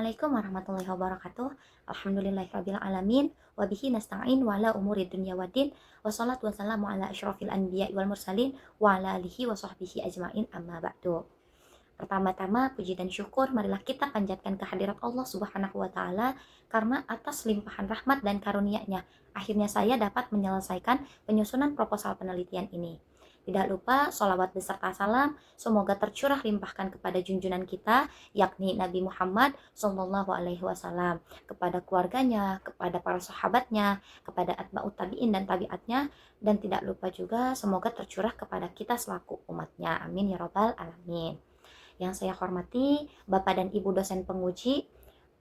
Assalamualaikum warahmatullahi wabarakatuh. Alhamdulillahirabbil alamin wa bihi nasta'in wa ala umuri dunya waddin. Wassalatu wassalamu ala asyrofil anbiya'i wal mursalin wa ala alihi wa sahbihi ajmain amma ba'du. Pertama-tama puji dan syukur marilah kita panjatkan kehadirat Allah Subhanahu wa taala karena atas limpahan rahmat dan karunia-Nya akhirnya saya dapat menyelesaikan penyusunan proposal penelitian ini. Tidak lupa sholawat beserta salam semoga tercurah limpahkan kepada junjungan kita yakni Nabi Muhammad Shallallahu Alaihi Wasallam, kepada keluarganya, kepada para sahabatnya, kepada atba'ut tabi'in dan tabi'atnya, dan tidak lupa juga semoga tercurah kepada kita selaku umatnya. Amin ya robbal alamin. Yang saya hormati Bapak dan Ibu dosen penguji,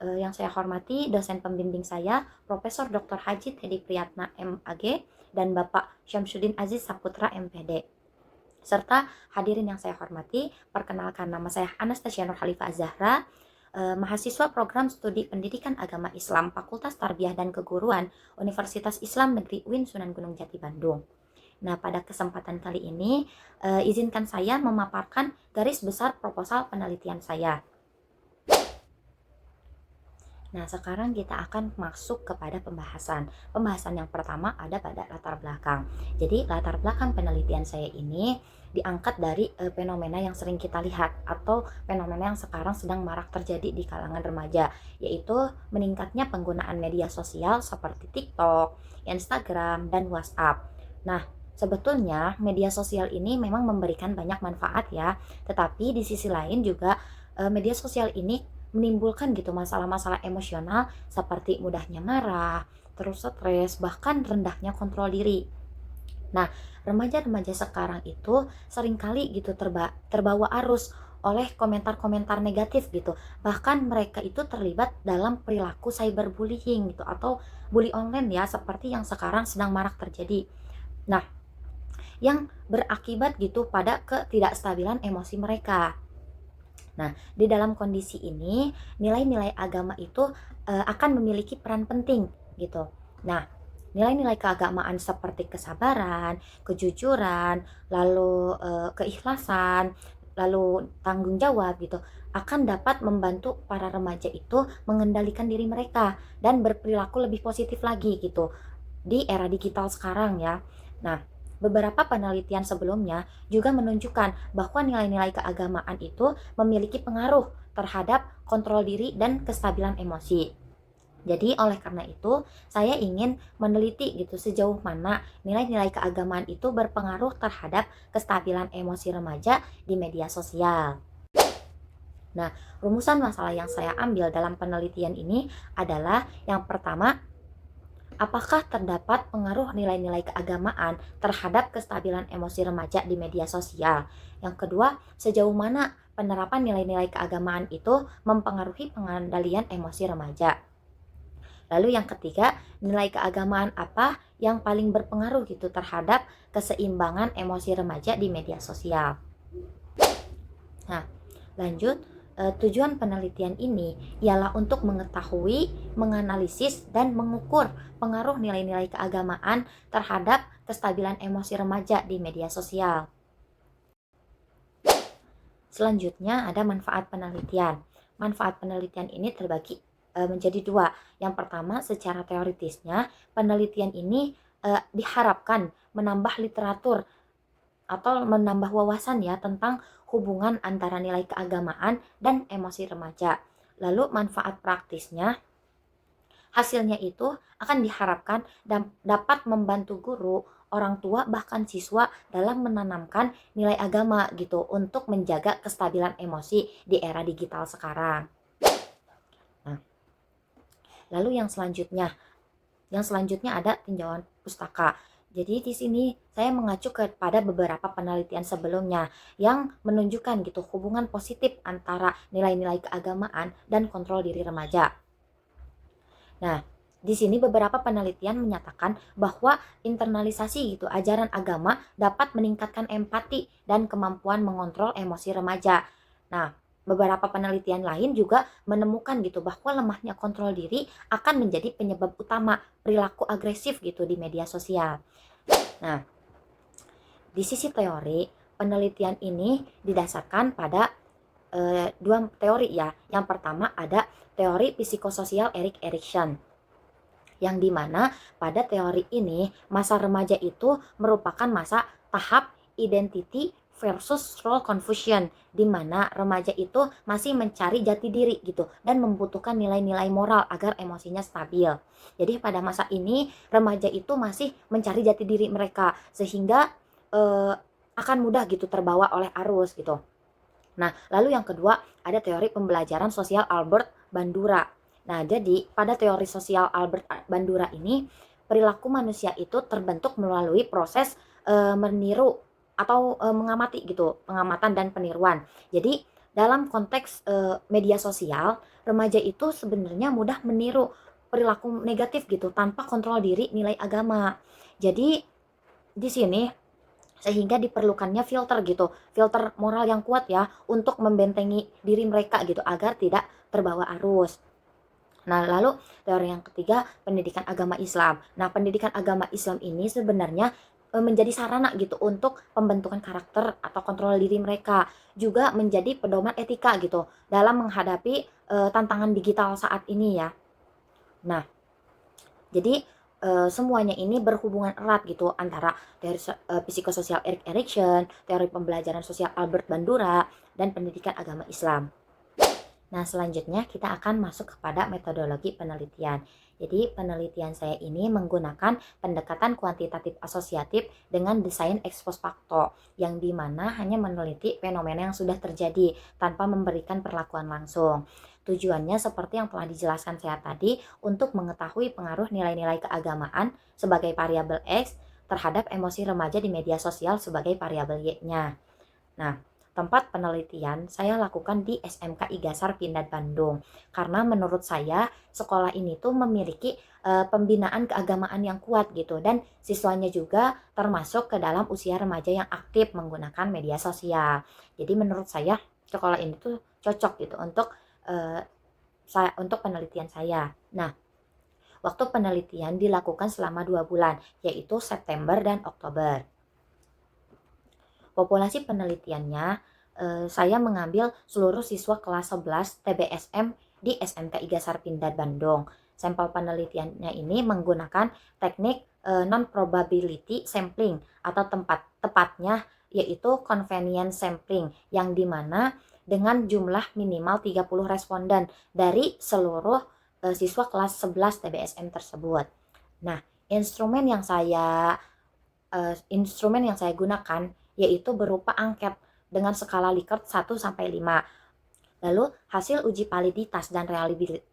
yang saya hormati dosen pembimbing saya Profesor Dr. Haji Teddy Priyatna MAG dan Bapak Syamsuddin Aziz Saputra MPD. Serta hadirin yang saya hormati, perkenalkan nama saya Anastasia Nur Khalifah Az-Zahra, mahasiswa program studi pendidikan agama Islam Fakultas Tarbiyah dan Keguruan Universitas Islam Negeri UIN Sunan Gunung Jati Bandung. Nah, pada kesempatan kali ini, izinkan saya memaparkan garis besar proposal penelitian saya. Nah, sekarang kita akan masuk kepada pembahasan. Pembahasan yang pertama ada pada latar belakang. Jadi, latar belakang penelitian saya ini diangkat dari fenomena yang sering kita lihat atau fenomena yang sekarang sedang marak terjadi di kalangan remaja, yaitu meningkatnya penggunaan media sosial seperti TikTok, Instagram, dan WhatsApp. Nah, sebetulnya media sosial ini memang memberikan banyak manfaat ya, tetapi di sisi lain juga media sosial ini menimbulkan gitu masalah-masalah emosional seperti mudahnya marah, terus stres, bahkan rendahnya kontrol diri. Nah, remaja-remaja sekarang itu seringkali gitu terbawa arus oleh komentar-komentar negatif gitu. Bahkan mereka itu terlibat dalam perilaku cyberbullying gitu atau bully online ya, seperti yang sekarang sedang marak terjadi. Nah, yang berakibat gitu pada ketidakstabilan emosi mereka. Nah, di dalam kondisi ini, nilai-nilai agama itu akan memiliki peran penting gitu. Nah, nilai-nilai keagamaan seperti kesabaran, kejujuran, lalu keikhlasan, lalu tanggung jawab gitu, akan dapat membantu para remaja itu mengendalikan diri mereka dan berperilaku lebih positif lagi gitu di era digital sekarang ya. Nah, beberapa penelitian sebelumnya juga menunjukkan bahwa nilai-nilai keagamaan itu memiliki pengaruh terhadap kontrol diri dan kestabilan emosi. Jadi oleh karena itu, saya ingin meneliti gitu sejauh mana nilai-nilai keagamaan itu berpengaruh terhadap kestabilan emosi remaja di media sosial. Nah, rumusan masalah yang saya ambil dalam penelitian ini adalah yang pertama, apakah terdapat pengaruh nilai-nilai keagamaan terhadap kestabilan emosi remaja di media sosial? Yang kedua, sejauh mana penerapan nilai-nilai keagamaan itu mempengaruhi pengendalian emosi remaja? Lalu yang ketiga, nilai keagamaan apa yang paling berpengaruh gitu terhadap keseimbangan emosi remaja di media sosial? Nah, lanjut. Tujuan penelitian ini ialah untuk mengetahui, menganalisis, dan mengukur pengaruh nilai-nilai keagamaan terhadap kestabilan emosi remaja di media sosial. Selanjutnya ada manfaat penelitian. Manfaat penelitian ini terbagi menjadi dua. Yang pertama, secara teoritisnya, penelitian ini diharapkan menambah literatur atau menambah wawasan ya tentang hubungan antara nilai keagamaan dan emosi remaja. Lalu manfaat praktisnya, hasilnya itu akan diharapkan dan dapat membantu guru, orang tua, bahkan siswa dalam menanamkan nilai agama gitu untuk menjaga kestabilan emosi di era digital sekarang. Nah, lalu yang selanjutnya ada tinjauan pustaka. Jadi di sini saya mengacu kepada beberapa penelitian sebelumnya yang menunjukkan gitu hubungan positif antara nilai-nilai keagamaan dan kontrol diri remaja. Nah, di sini beberapa penelitian menyatakan bahwa internalisasi gitu ajaran agama dapat meningkatkan empati dan kemampuan mengontrol emosi remaja. Nah, beberapa penelitian lain juga menemukan gitu bahwa lemahnya kontrol diri akan menjadi penyebab utama perilaku agresif gitu di media sosial. Nah, di sisi teori, penelitian ini didasarkan pada dua teori ya. Yang pertama ada teori psikososial Erik Erikson, yang dimana pada teori ini masa remaja itu merupakan masa tahap identity versus role confusion, di mana remaja itu masih mencari jati diri gitu dan membutuhkan nilai-nilai moral agar emosinya stabil. Jadi pada masa ini remaja itu masih mencari jati diri mereka sehingga akan mudah gitu terbawa oleh arus gitu. Nah, lalu yang kedua ada teori pembelajaran sosial Albert Bandura. Nah, jadi pada teori sosial Albert Bandura ini perilaku manusia itu terbentuk melalui proses meniru atau mengamati gitu, pengamatan dan peniruan. Jadi dalam konteks media sosial, remaja itu sebenarnya mudah meniru perilaku negatif gitu tanpa kontrol diri nilai agama. Jadi di sini sehingga diperlukannya filter gitu, filter moral yang kuat ya untuk membentengi diri mereka gitu agar tidak terbawa arus. Nah, lalu teori yang ketiga, pendidikan agama Islam. Nah, pendidikan agama Islam ini sebenarnya menjadi sarana gitu untuk pembentukan karakter atau kontrol diri mereka, juga menjadi pedoman etika gitu dalam menghadapi tantangan digital saat ini ya. Nah, jadi semuanya ini berhubungan erat gitu antara teori psikososial Erik Erikson, teori pembelajaran sosial Albert Bandura, dan pendidikan agama Islam. Nah, selanjutnya kita akan masuk kepada metodologi penelitian. Jadi, penelitian saya ini menggunakan pendekatan kuantitatif asosiatif dengan desain ex post facto, yang dimana hanya meneliti fenomena yang sudah terjadi tanpa memberikan perlakuan langsung. Tujuannya seperti yang telah dijelaskan saya tadi, untuk mengetahui pengaruh nilai-nilai keagamaan sebagai variabel X terhadap emosi remaja di media sosial sebagai variabel Y-nya. Nah, tempat penelitian saya lakukan di SMK Igasar Pindad Bandung, karena menurut saya sekolah ini tuh memiliki pembinaan keagamaan yang kuat gitu, dan siswanya juga termasuk ke dalam usia remaja yang aktif menggunakan media sosial. Jadi menurut saya sekolah ini tuh cocok gitu untuk penelitian saya. Nah, waktu penelitian dilakukan selama 2 bulan, yaitu September dan Oktober. Populasi penelitiannya, saya mengambil seluruh siswa kelas 11 TBSM di SMK Igasar Pindad Bandung. Sampel penelitiannya ini menggunakan teknik non-probability sampling atau tepatnya yaitu convenience sampling, yang dimana dengan jumlah minimal 30 responden dari seluruh siswa kelas 11 TBSM tersebut. Nah, instrumen yang saya gunakan yaitu berupa angket dengan skala Likert 1 sampai 5. Lalu hasil uji validitas dan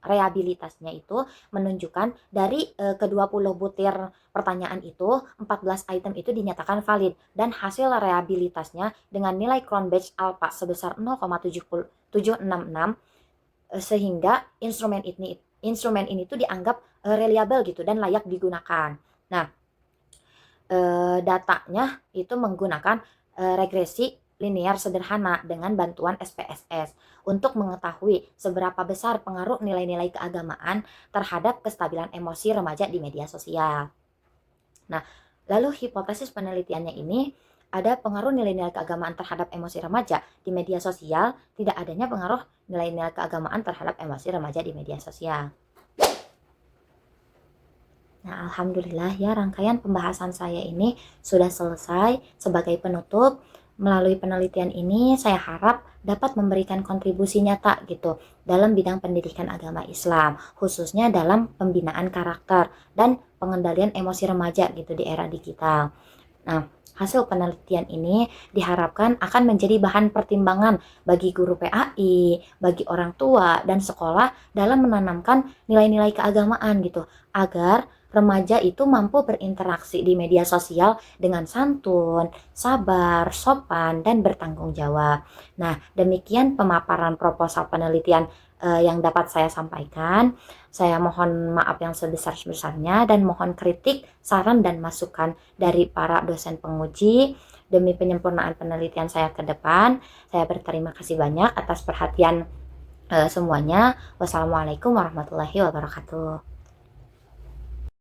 reabilitasnya itu menunjukkan dari ke-20 butir pertanyaan itu, 14 item itu dinyatakan valid, dan hasil reabilitasnya dengan nilai Cronbach alpha sebesar 0,766, sehingga instrumen ini tuh dianggap reliable gitu dan layak digunakan. Nah, datanya itu menggunakan regresi linear sederhana dengan bantuan SPSS untuk mengetahui seberapa besar pengaruh nilai-nilai keagamaan terhadap kestabilan emosi remaja di media sosial. Nah, lalu hipotesis penelitiannya ini, ada pengaruh nilai-nilai keagamaan terhadap emosi remaja di media sosial, tidak adanya pengaruh nilai-nilai keagamaan terhadap emosi remaja di media sosial. Nah, alhamdulillah ya, rangkaian pembahasan saya ini sudah selesai. Sebagai penutup, melalui penelitian ini saya harap dapat memberikan kontribusi nyata gitu dalam bidang pendidikan agama Islam, khususnya dalam pembinaan karakter dan pengendalian emosi remaja gitu di era digital. Nah, hasil penelitian ini diharapkan akan menjadi bahan pertimbangan bagi guru PAI, bagi orang tua dan sekolah dalam menanamkan nilai-nilai keagamaan gitu, agar remaja itu mampu berinteraksi di media sosial dengan santun, sabar, sopan, dan bertanggung jawab. Nah, demikian pemaparan proposal penelitian yang dapat saya sampaikan. Saya mohon maaf yang sebesar-besarnya dan mohon kritik, saran, dan masukan dari para dosen penguji demi penyempurnaan penelitian saya ke depan. Saya berterima kasih banyak atas perhatian semuanya. Wassalamualaikum warahmatullahi wabarakatuh.